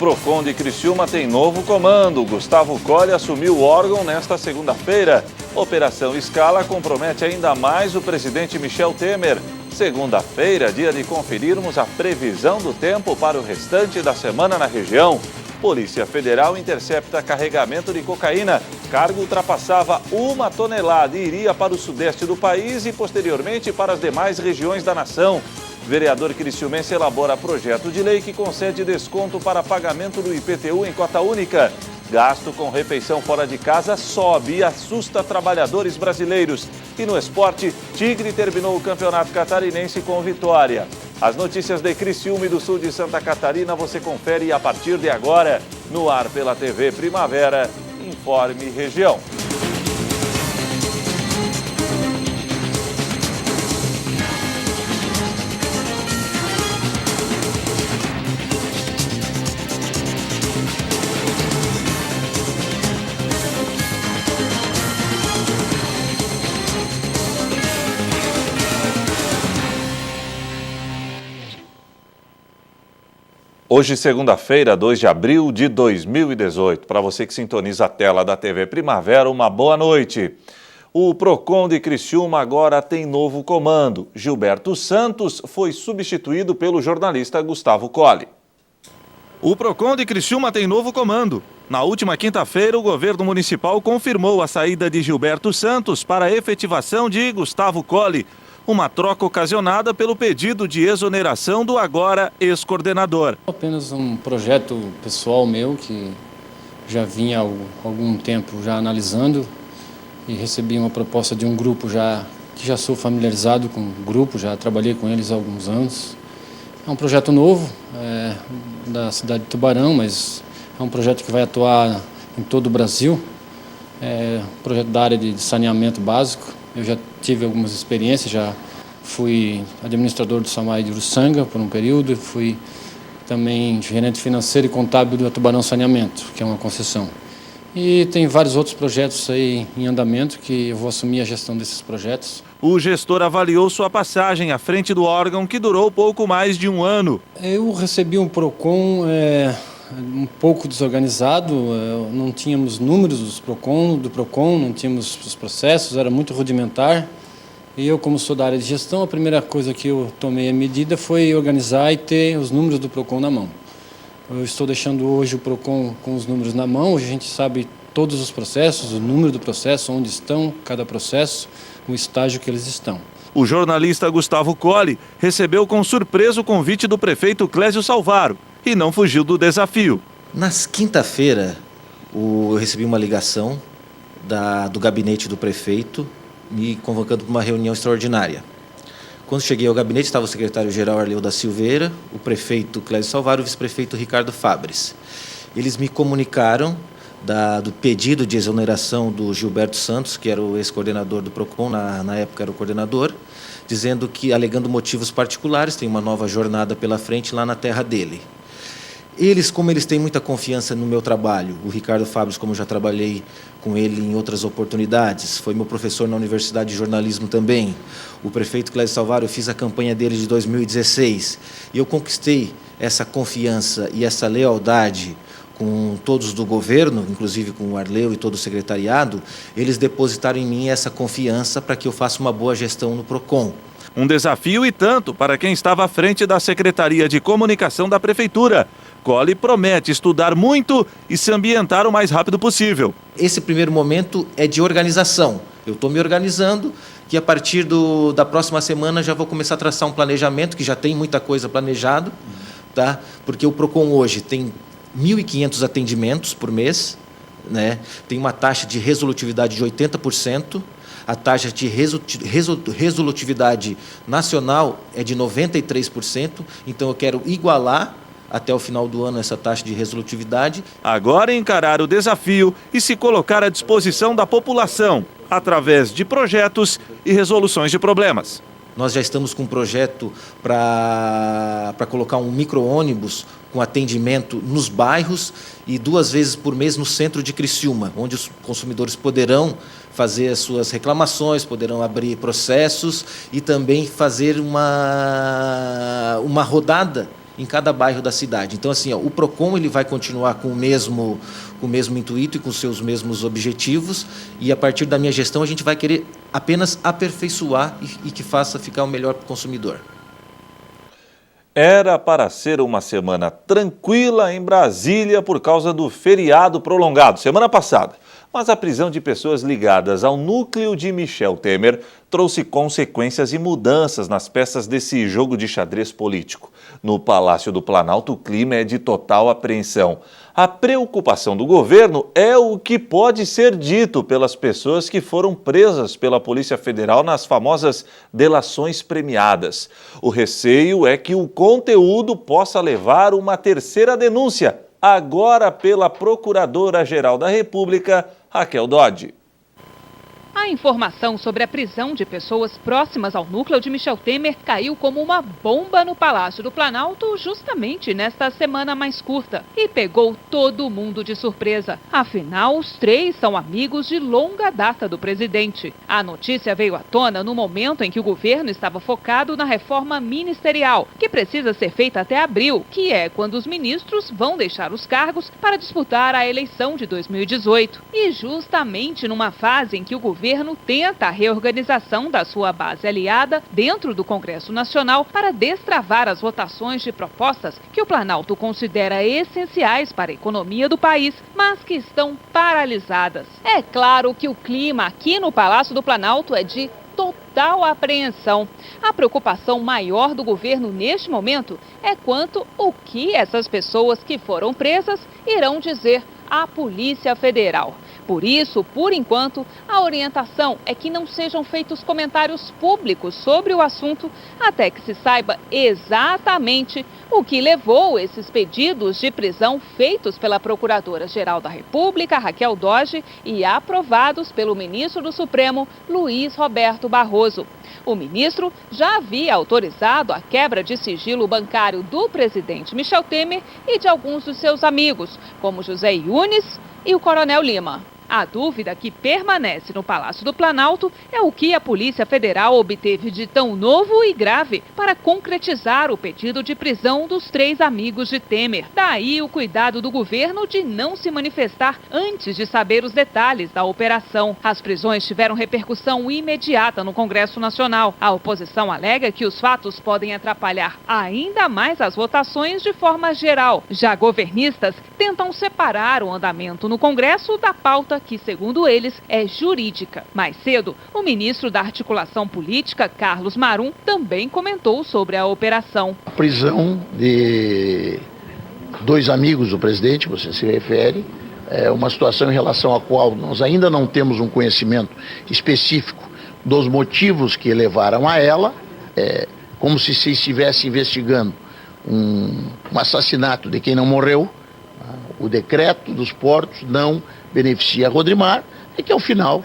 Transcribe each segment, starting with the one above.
Procon de Criciúma tem novo comando. Gustavo Colli assumiu o órgão nesta segunda-feira. Operação Scala compromete ainda mais o presidente Michel Temer. Segunda-feira, dia de conferirmos a previsão do tempo para o restante da semana na região. Polícia Federal intercepta carregamento de cocaína. Cargo ultrapassava 1 tonelada e iria para o sudeste do país e posteriormente para as demais regiões da nação. Vereador criciumense elabora projeto de lei que concede desconto para pagamento do IPTU em cota única. Gasto com refeição fora de casa sobe e assusta trabalhadores brasileiros. E no esporte, Tigre terminou o campeonato catarinense com vitória. As notícias de Criciúma e do sul de Santa Catarina você confere a partir de agora. No ar pela TV Primavera, Informe Região. Hoje, segunda-feira, 2 de abril de 2018. Para você que sintoniza a tela da TV Primavera, uma boa noite. O Procon de Criciúma agora tem novo comando. Gilberto Santos foi substituído pelo jornalista Gustavo Colli. O Procon de Criciúma tem novo comando. Na última quinta-feira, o governo municipal confirmou a saída de Gilberto Santos para a efetivação de Gustavo Colli. Uma troca ocasionada pelo pedido de exoneração do agora ex-coordenador. Apenas um projeto pessoal meu que já vinha há algum tempo já analisando e recebi uma proposta de um grupo que já sou familiarizado com o grupo, já trabalhei com eles há alguns anos. É um projeto novo, da cidade de Tubarão, mas é um projeto que vai atuar em todo o Brasil. É um projeto da área de saneamento básico. Eu já tive algumas experiências, já fui administrador do SAMAI de Uruçanga por um período, fui também gerente financeiro e contábil do Tubarão Saneamento, que é uma concessão. E tem vários outros projetos aí em andamento que eu vou assumir a gestão desses projetos. O gestor avaliou sua passagem à frente do órgão, que durou pouco mais de um ano. Eu recebi um Procon um pouco desorganizado, não tínhamos números do Procon, não tínhamos os processos, era muito rudimentar. E eu, como sou da área de gestão, a primeira coisa que eu tomei a medida foi organizar e ter os números do Procon na mão. Eu estou deixando hoje o Procon com os números na mão, hoje a gente sabe todos os processos, o número do processo, onde estão cada processo, o estágio que eles estão. O jornalista Gustavo Colli recebeu com surpresa o convite do prefeito Clésio Salvaro e não fugiu do desafio. Na quinta-feira, eu recebi uma ligação do gabinete do prefeito me convocando para uma reunião extraordinária. Quando cheguei ao gabinete, estava o secretário-geral Arleu da Silveira, o prefeito Clésio Salvaro e o vice-prefeito Ricardo Fabres. Eles me comunicaram do pedido de exoneração do Gilberto Santos, que era o ex-coordenador do Procon, na época era o coordenador, dizendo que, alegando motivos particulares, tem uma nova jornada pela frente lá na terra dele. Como eles têm muita confiança no meu trabalho, o Ricardo Fabres, como eu já trabalhei com ele em outras oportunidades, foi meu professor na Universidade de Jornalismo também. O prefeito Clésio Salvaro, eu fiz a campanha dele de 2016 e eu conquistei essa confiança e essa lealdade com todos do governo, inclusive com o Arleu e todo o secretariado. Eles depositaram em mim essa confiança para que eu faça uma boa gestão no Procon. Um desafio e tanto para quem estava à frente da Secretaria de Comunicação da Prefeitura. Colli promete estudar muito e se ambientar o mais rápido possível. Esse primeiro momento é de organização. Eu estou me organizando, que a partir da próxima semana já vou começar a traçar um planejamento, que já tem muita coisa planejado, tá? Porque o Procon hoje tem 1.500 atendimentos por mês, né? Tem uma taxa de resolutividade de 80%. A taxa de resolutividade nacional é de 93%, então eu quero igualar até o final do ano essa taxa de resolutividade. Agora encarar o desafio e se colocar à disposição da população, através de projetos e resoluções de problemas. Nós já estamos com um projeto para colocar um micro-ônibus com atendimento nos bairros e 2 vezes por mês no centro de Criciúma, onde os consumidores poderão fazer as suas reclamações, poderão abrir processos e também fazer uma rodada em cada bairro da cidade. Então, assim, o PROCON ele vai continuar com o mesmo intuito e com os seus mesmos objetivos, e a partir da minha gestão a gente vai querer apenas aperfeiçoar e que faça ficar o melhor para o consumidor. Era para ser uma semana tranquila em Brasília por causa do feriado prolongado, semana passada. Mas a prisão de pessoas ligadas ao núcleo de Michel Temer trouxe consequências e mudanças nas peças desse jogo de xadrez político. No Palácio do Planalto, o clima é de total apreensão. A preocupação do governo é o que pode ser dito pelas pessoas que foram presas pela Polícia Federal nas famosas delações premiadas. O receio é que o conteúdo possa levar uma terceira denúncia, agora pela Procuradora-Geral da República, Raquel Dodge. A informação sobre a prisão de pessoas próximas ao núcleo de Michel Temer caiu como uma bomba no Palácio do Planalto justamente nesta semana mais curta e pegou todo mundo de surpresa. Afinal, os três são amigos de longa data do presidente. A notícia veio à tona no momento em que o governo estava focado na reforma ministerial, que precisa ser feita até abril, que é quando os ministros vão deixar os cargos para disputar a eleição de 2018. E justamente numa fase em que o governo tenta a reorganização da sua base aliada dentro do Congresso Nacional para destravar as votações de propostas que o Planalto considera essenciais para a economia do país, mas que estão paralisadas. É claro que o clima aqui no Palácio do Planalto é de total apreensão. A preocupação maior do governo neste momento é quanto o que essas pessoas que foram presas irão dizer à Polícia Federal. Por isso, por enquanto, a orientação é que não sejam feitos comentários públicos sobre o assunto até que se saiba exatamente o que levou esses pedidos de prisão feitos pela Procuradora-Geral da República, Raquel Dodge, e aprovados pelo ministro do Supremo, Luiz Roberto Barroso. O ministro já havia autorizado a quebra de sigilo bancário do presidente Michel Temer e de alguns dos seus amigos, como José Yunes e o Coronel Lima. A dúvida que permanece no Palácio do Planalto é o que a Polícia Federal obteve de tão novo e grave para concretizar o pedido de prisão dos três amigos de Temer. Daí o cuidado do governo de não se manifestar antes de saber os detalhes da operação. As prisões tiveram repercussão imediata no Congresso Nacional. A oposição alega que os fatos podem atrapalhar ainda mais as votações de forma geral. Já governistas tentam separar o andamento no Congresso da pauta que, segundo eles, é jurídica. Mais cedo, o ministro da Articulação Política, Carlos Marum, também comentou sobre a operação. A prisão de dois amigos do presidente, você se refere, é uma situação em relação à qual nós ainda não temos um conhecimento específico dos motivos que levaram a ela, como se estivesse investigando um assassinato de quem não morreu. O decreto dos portos não beneficia a Rodrimar e que, ao final,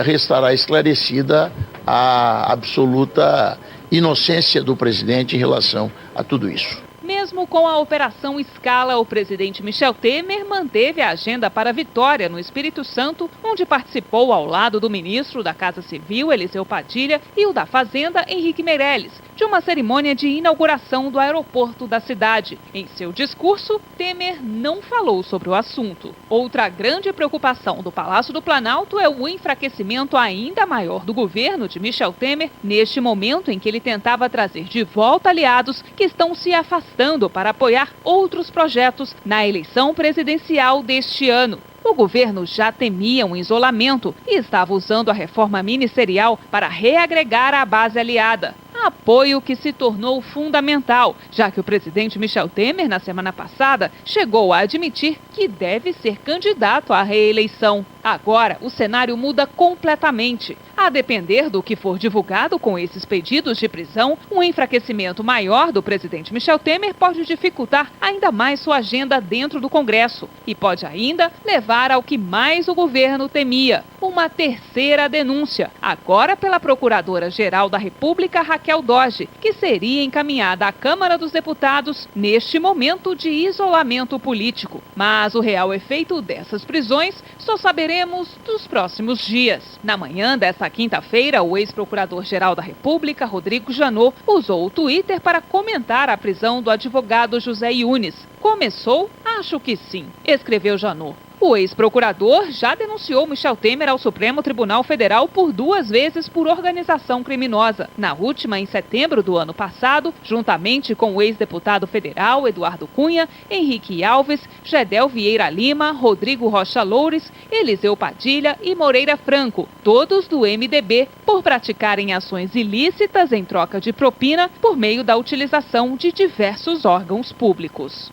restará esclarecida a absoluta inocência do presidente em relação a tudo isso. Mesmo com a Operação Scala, o presidente Michel Temer manteve a agenda para Vitória, no Espírito Santo, onde participou ao lado do ministro da Casa Civil, Eliseu Padilha, e o da Fazenda, Henrique Meirelles, de uma cerimônia de inauguração do aeroporto da cidade. Em seu discurso, Temer não falou sobre o assunto. Outra grande preocupação do Palácio do Planalto é o enfraquecimento ainda maior do governo de Michel Temer, neste momento em que ele tentava trazer de volta aliados que estão se afastando para apoiar outros projetos na eleição presidencial deste ano. O governo já temia um isolamento e estava usando a reforma ministerial para reagregar a base aliada. Apoio que se tornou fundamental, já que o presidente Michel Temer, na semana passada, chegou a admitir que deve ser candidato à reeleição. Agora, o cenário muda completamente. A depender do que for divulgado com esses pedidos de prisão, um enfraquecimento maior do presidente Michel Temer pode dificultar ainda mais sua agenda dentro do Congresso e pode ainda levar ao que mais o governo temia, uma terceira denúncia, agora pela Procuradora-Geral da República, Raquel Dodge, que seria encaminhada à Câmara dos Deputados neste momento de isolamento político. Mas o real efeito dessas prisões só saberemos teremos dos próximos dias. Na manhã desta quinta-feira, o ex-procurador-geral da República, Rodrigo Janot, usou o Twitter para comentar a prisão do advogado José Yunes. Começou? Acho que sim, escreveu Janot. O ex-procurador já denunciou Michel Temer ao Supremo Tribunal Federal por 2 vezes por organização criminosa. Na última, em setembro do ano passado, juntamente com o ex-deputado federal Eduardo Cunha, Henrique Alves, Gedel Vieira Lima, Rodrigo Rocha Loures, Eliseu Padilha e Moreira Franco, todos do MDB, por praticarem ações ilícitas em troca de propina por meio da utilização de diversos órgãos públicos.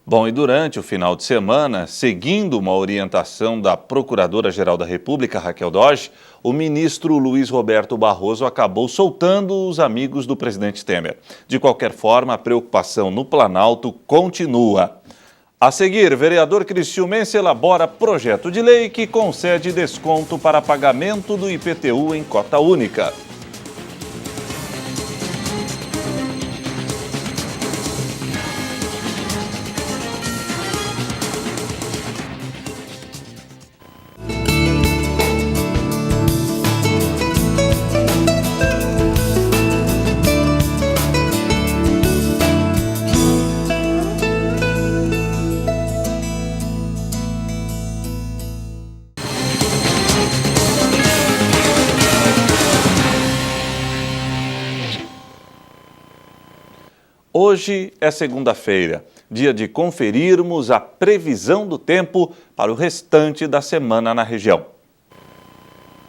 Bom, e durante o final de semana, seguindo uma orientação da Procuradora-Geral da República, Raquel Dodge, o ministro Luiz Roberto Barroso acabou soltando os amigos do presidente Temer. De qualquer forma, a preocupação no Planalto continua. A seguir, vereador criciumense elabora projeto de lei que concede desconto para pagamento do IPTU em cota única. Hoje é segunda-feira, dia de conferirmos a previsão do tempo para o restante da semana na região.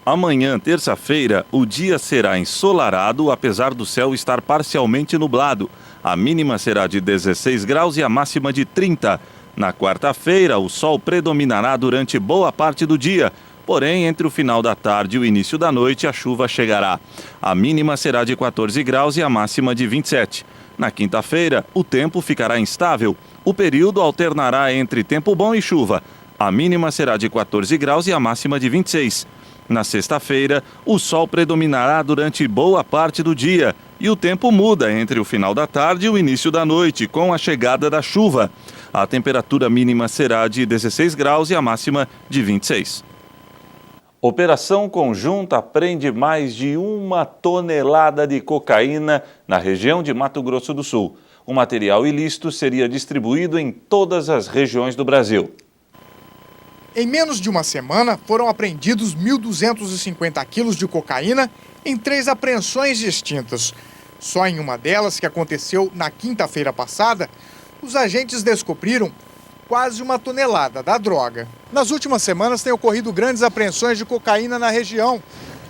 Amanhã, terça-feira, o dia será ensolarado, apesar do céu estar parcialmente nublado. A mínima será de 16 graus e a máxima de 30. Na quarta-feira, o sol predominará durante boa parte do dia. Porém, entre o final da tarde e o início da noite, a chuva chegará. A mínima será de 14 graus e a máxima de 27. Na quinta-feira, o tempo ficará instável. O período alternará entre tempo bom e chuva. A mínima será de 14 graus e a máxima de 26. Na sexta-feira, o sol predominará durante boa parte do dia e o tempo muda entre o final da tarde e o início da noite, com a chegada da chuva. A temperatura mínima será de 16 graus e a máxima de 26. Operação conjunta prende mais de 1 tonelada de cocaína na região de Mato Grosso do Sul. O material ilícito seria distribuído em todas as regiões do Brasil. Em menos de uma semana, foram apreendidos 1.250 quilos de cocaína em 3 apreensões distintas. Só em uma delas, que aconteceu na quinta-feira passada, os agentes descobriram quase 1 tonelada da droga. Nas últimas semanas têm ocorrido grandes apreensões de cocaína na região.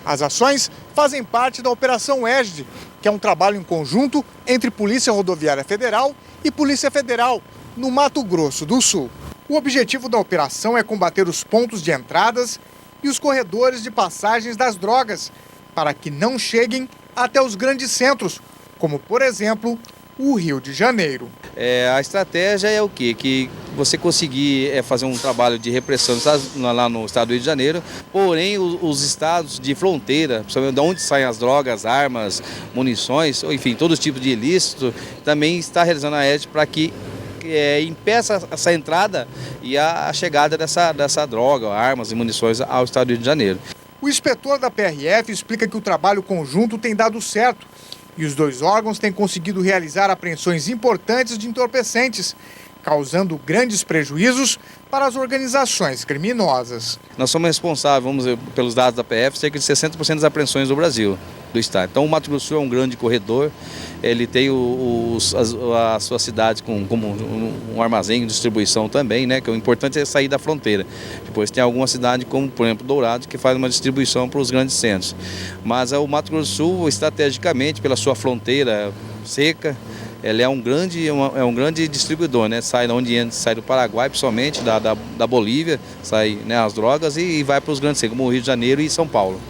As ações fazem parte da Operação Égide, que é um trabalho em conjunto entre Polícia Rodoviária Federal e Polícia Federal, no Mato Grosso do Sul. O objetivo da operação é combater os pontos de entradas e os corredores de passagens das drogas, para que não cheguem até os grandes centros, como, por exemplo, o Rio de Janeiro. A estratégia é o quê? Que você conseguir fazer um trabalho de repressão lá no estado do Rio de Janeiro, porém os estados de fronteira, principalmente de onde saem as drogas, armas, munições, enfim, todos os tipos de ilícito, também está realizando a Égide para que impeça essa entrada e a chegada dessa droga, armas e munições ao estado do Rio de Janeiro. O inspetor da PRF explica que o trabalho conjunto tem dado certo e os 2 órgãos têm conseguido realizar apreensões importantes de entorpecentes, causando grandes prejuízos para as organizações criminosas. Nós somos responsáveis, vamos dizer, pelos dados da PF, cerca de 60% das apreensões do Brasil, do estado. Então o Mato Grosso do Sul é um grande corredor, ele tem a sua cidade como um armazém de distribuição também, né? Que o importante é sair da fronteira. Depois tem alguma cidade como, por exemplo, Dourados, que faz uma distribuição para os grandes centros. Mas o Mato Grosso do Sul, estrategicamente, pela sua fronteira seca, ele é um grande distribuidor, né? Sai do Paraguai, principalmente, da Bolívia, sai, né, as drogas e vai para os grandes centros, como o Rio de Janeiro e São Paulo.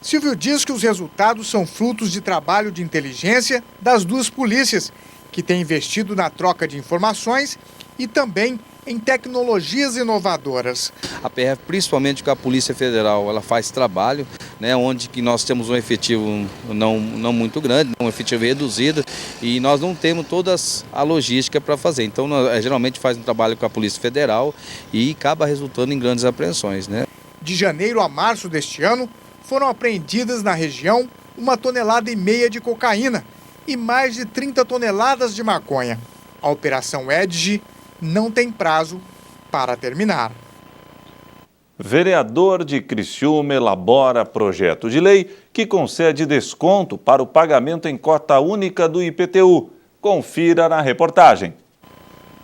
Silvio diz que os resultados são frutos de trabalho de inteligência das 2 polícias, que têm investido na troca de informações e também em tecnologias inovadoras. A PRF, principalmente com a Polícia Federal, ela faz trabalho né, onde que nós temos um efetivo não muito grande, um efetivo reduzido, e nós não temos toda a logística para fazer. Então, nós, geralmente faz um trabalho com a Polícia Federal e acaba resultando em grandes apreensões, né? De janeiro a março deste ano, foram apreendidas na região 1,5 toneladas de cocaína e mais de 30 toneladas de maconha. A Operação Edge não tem prazo para terminar. Vereador de Criciúma elabora projeto de lei que concede desconto para o pagamento em cota única do IPTU. Confira na reportagem.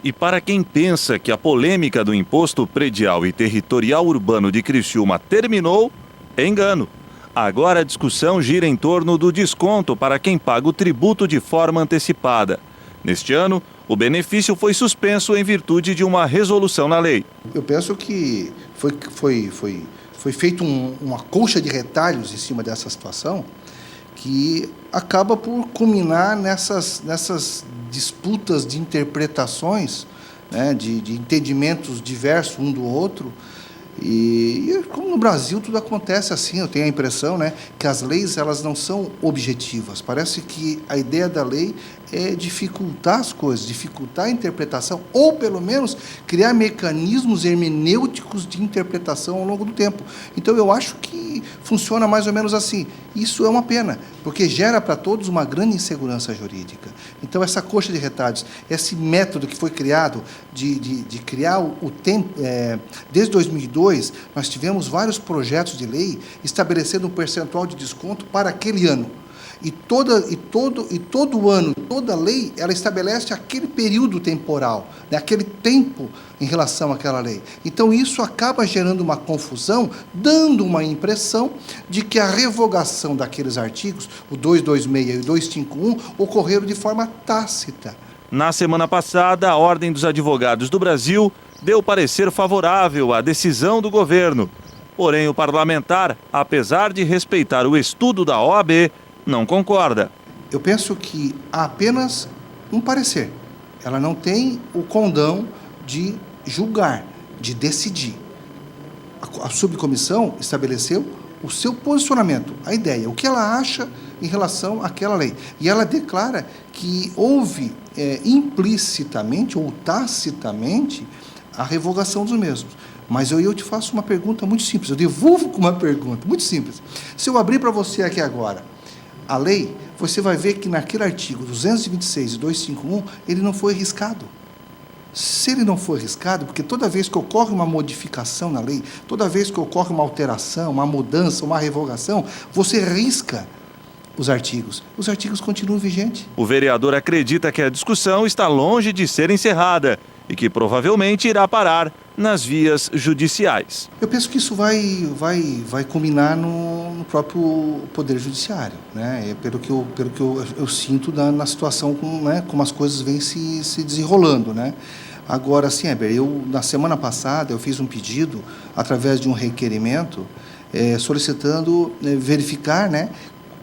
E para quem pensa que a polêmica do Imposto Predial e Territorial Urbano de Criciúma terminou, é engano. Agora a discussão gira em torno do desconto para quem paga o tributo de forma antecipada. Neste ano, o benefício foi suspenso em virtude de uma resolução na lei. Eu penso que foi feito uma colcha de retalhos em cima dessa situação que acaba por culminar nessas disputas de interpretações, né, de entendimentos diversos um do outro. E como no Brasil tudo acontece assim, eu tenho a impressão, né, que as leis elas não são objetivas. Parece que a ideia da lei é dificultar as coisas, dificultar a interpretação, ou pelo menos criar mecanismos hermenêuticos de interpretação ao longo do tempo. Então eu acho que funciona mais ou menos assim. Isso é uma pena, porque gera para todos uma grande insegurança jurídica. Então essa coxa de retalhos, esse método que foi criado de criar o tempo, desde 2002, nós tivemos vários projetos de lei estabelecendo um percentual de desconto para aquele ano. E todo ano, toda lei, ela estabelece aquele período temporal, né, aquele tempo em relação àquela lei. Então, isso acaba gerando uma confusão, dando uma impressão de que a revogação daqueles artigos, o 226 e o 251, ocorreram de forma tácita. Na semana passada, a Ordem dos Advogados do Brasil deu parecer favorável à decisão do governo. Porém, o parlamentar, apesar de respeitar o estudo da OAB, não concorda. Eu penso que há apenas um parecer. Ela não tem o condão de julgar, de decidir. A subcomissão estabeleceu o seu posicionamento, a ideia, o que ela acha em relação àquela lei. E ela declara que houve implicitamente ou tacitamente a revogação dos mesmos. Mas eu te faço uma pergunta muito simples, eu devolvo com uma pergunta muito simples. Se eu abrir para você aqui agora a lei, você vai ver que naquele artigo 226 e 251, ele não foi riscado. Se ele não foi riscado, porque toda vez que ocorre uma modificação na lei, toda vez que ocorre uma alteração, uma mudança, uma revogação, você risca os artigos continuam vigentes. O vereador acredita que a discussão está longe de ser encerrada e que provavelmente irá parar nas vias judiciais. Eu penso que isso vai culminar no próprio Poder Judiciário, né? Pelo que eu sinto na situação como as coisas vêm se desenrolando, né? Agora, assim, Heber, na semana passada eu fiz um pedido através de um requerimento solicitando verificar, né,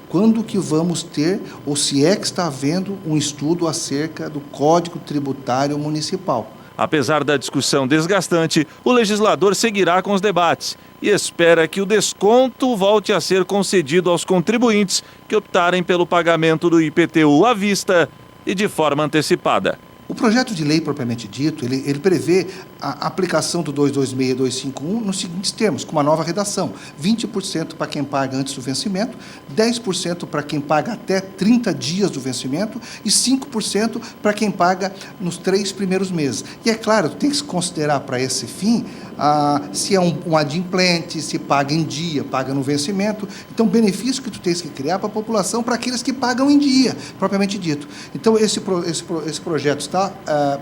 quando que vamos ter, ou se é que está havendo um estudo acerca do Código Tributário Municipal. Apesar da discussão desgastante, o legislador seguirá com os debates e espera que o desconto volte a ser concedido aos contribuintes que optarem pelo pagamento do IPTU à vista e de forma antecipada. O projeto de lei propriamente dito, ele prevê a aplicação do 226 e 251 nos seguintes termos, com uma nova redação: 20% para quem paga antes do vencimento, 10% para quem paga até 30 dias do vencimento e 5% para quem paga nos 3 primeiros meses. E é claro, tem que se considerar para esse fim se é um adimplente, se paga em dia, paga no vencimento. Então, benefício que tu tens que criar para a população, para aqueles que pagam em dia, propriamente dito. Então, esse projeto está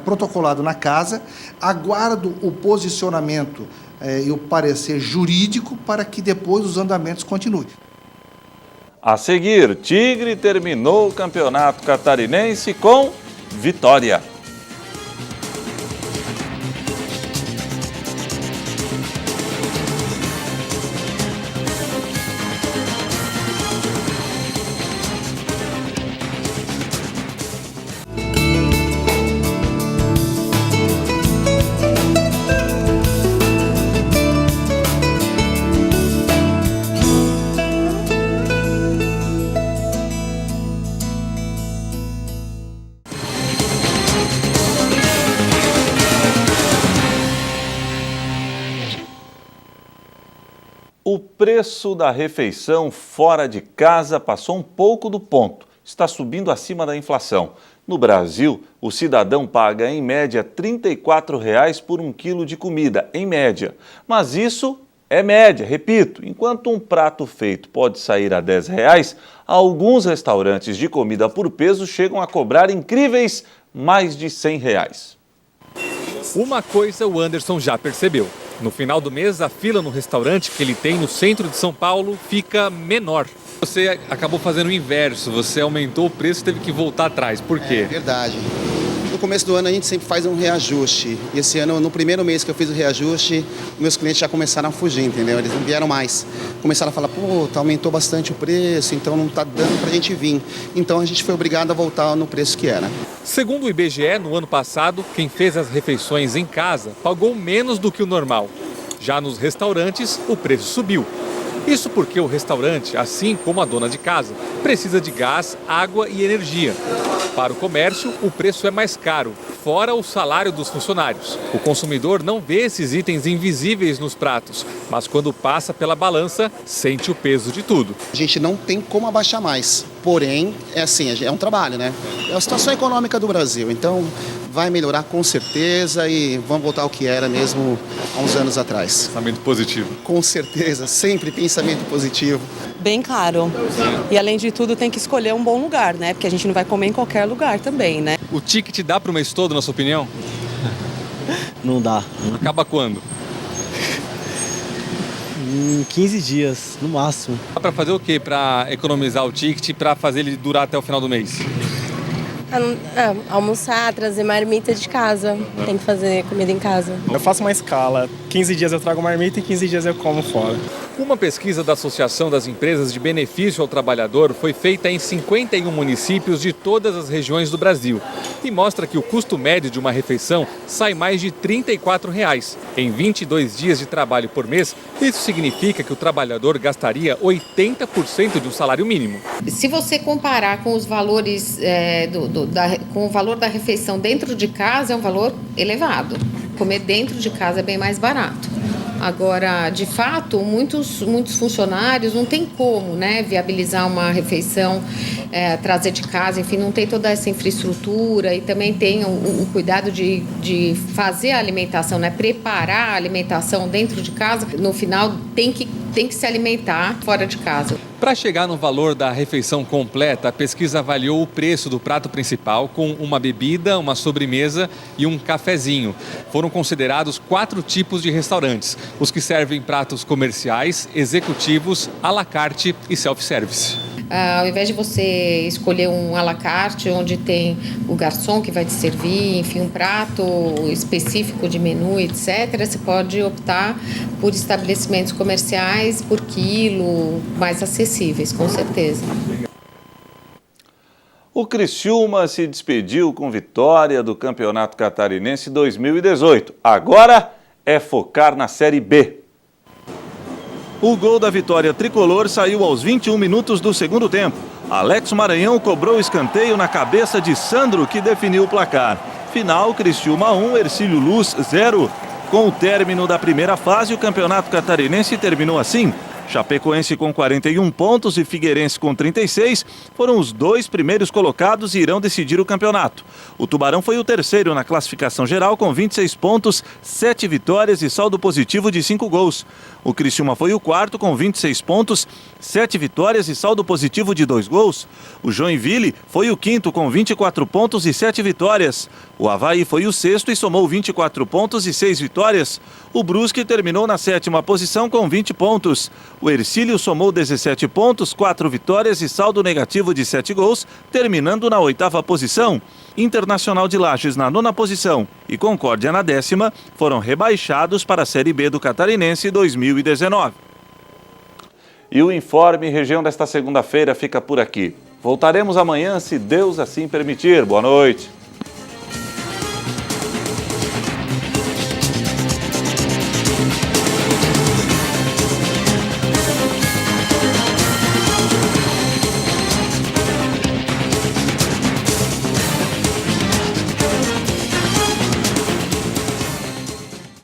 protocolado na casa, aguardo o posicionamento e o parecer jurídico para que depois os andamentos continuem. A seguir, Tigre terminou o campeonato catarinense com vitória. O preço da refeição fora de casa passou um pouco do ponto. Está subindo acima da inflação. No Brasil, o cidadão paga em média R$ 34,00 por 1 quilo de comida, em média. Mas isso é média, repito. Enquanto um prato feito pode sair a R$ 10,00, alguns restaurantes de comida por peso chegam a cobrar incríveis mais de R$ 100,00. Uma coisa o Anderson já percebeu. No final do mês, a fila no restaurante que ele tem no centro de São Paulo fica menor. Você acabou fazendo o inverso, você aumentou o preço e teve que voltar atrás. Por quê? É verdade. No começo do ano a gente sempre faz um reajuste. E esse ano, no primeiro mês que eu fiz o reajuste, meus clientes já começaram a fugir, entendeu? Eles não vieram mais. Começaram a falar, pô, aumentou bastante o preço, então não está dando pra gente vir. Então a gente foi obrigado a voltar no preço que era. Segundo o IBGE, no ano passado, quem fez as refeições em casa pagou menos do que o normal. Já nos restaurantes, o preço subiu. Isso porque o restaurante, assim como a dona de casa, precisa de gás, água e energia. Para o comércio, o preço é mais caro, fora o salário dos funcionários. O consumidor não vê esses itens invisíveis nos pratos, mas quando passa pela balança, sente o peso de tudo. A gente não tem como abaixar mais. Porém, é assim, é um trabalho, né? É a situação econômica do Brasil. Então, vai melhorar com certeza e vamos voltar ao que era mesmo há uns anos atrás. Pensamento positivo. Com certeza, sempre pensamento positivo. Bem caro. E além de tudo tem que escolher um bom lugar, né? Porque a gente não vai comer em qualquer lugar também, né? O ticket dá para o mês todo, na sua opinião? Não dá. Acaba quando? 15 dias, no máximo. Dá para fazer o quê para economizar o ticket, para fazer ele durar até o final do mês? Almoçar, trazer marmita de casa. Tem que fazer comida em casa. Eu faço uma escala. 15 dias eu trago marmita e 15 dias eu como fora. Uma pesquisa da Associação das Empresas de Benefício ao Trabalhador foi feita em 51 municípios de todas as regiões do Brasil e mostra que o custo médio de uma refeição sai mais de R$ 34,00. Em 22 dias de trabalho por mês, isso significa que o trabalhador gastaria 80% de um salário mínimo. Se você comparar com os valores, com o valor da refeição dentro de casa, é um valor elevado. Comer dentro de casa é bem mais barato. Agora, de fato, muitos funcionários não tem como, né, viabilizar uma refeição, trazer de casa, enfim, não tem toda essa infraestrutura e também tem o cuidado de fazer a alimentação, né, preparar a alimentação dentro de casa. No final, tem que se alimentar fora de casa. Para chegar no valor da refeição completa, a pesquisa avaliou o preço do prato principal com uma bebida, uma sobremesa e um cafezinho. Foram considerados 4 tipos de restaurantes: os que servem pratos comerciais, executivos, à la carte e self-service. Ao invés de você escolher um à la carte, onde tem o garçom que vai te servir, enfim, um prato específico de menu, etc., você pode optar por estabelecimentos comerciais por quilo, mais acessíveis, com certeza. O Criciúma se despediu com vitória do Campeonato Catarinense 2018. Agora é focar na Série B. O gol da vitória tricolor saiu aos 21 minutos do segundo tempo. Alex Maranhão cobrou o escanteio na cabeça de Sandro, que definiu o placar. Final, Criciúma 1, Hercílio Luz 0. Com o término da primeira fase, o Campeonato Catarinense terminou assim. Chapecoense com 41 pontos e Figueirense com 36 foram os 2 primeiros colocados e irão decidir o campeonato. O Tubarão foi o terceiro na classificação geral com 26 pontos, 7 vitórias e saldo positivo de 5 gols. O Criciúma foi o quarto com 26 pontos, 7 vitórias e saldo positivo de 2 gols. O Joinville foi o quinto com 24 pontos e 7 vitórias. O Avaí foi o sexto e somou 24 pontos e 6 vitórias. O Brusque terminou na 7ª posição com 20 pontos. O Hercílio somou 17 pontos, 4 vitórias e saldo negativo de 7 gols, terminando na 8ª posição. Internacional de Lages na 9ª posição e Concórdia na 10ª foram rebaixados para a Série B do Catarinense 2019. E o Informe Região desta segunda-feira fica por aqui. Voltaremos amanhã, se Deus assim permitir. Boa noite.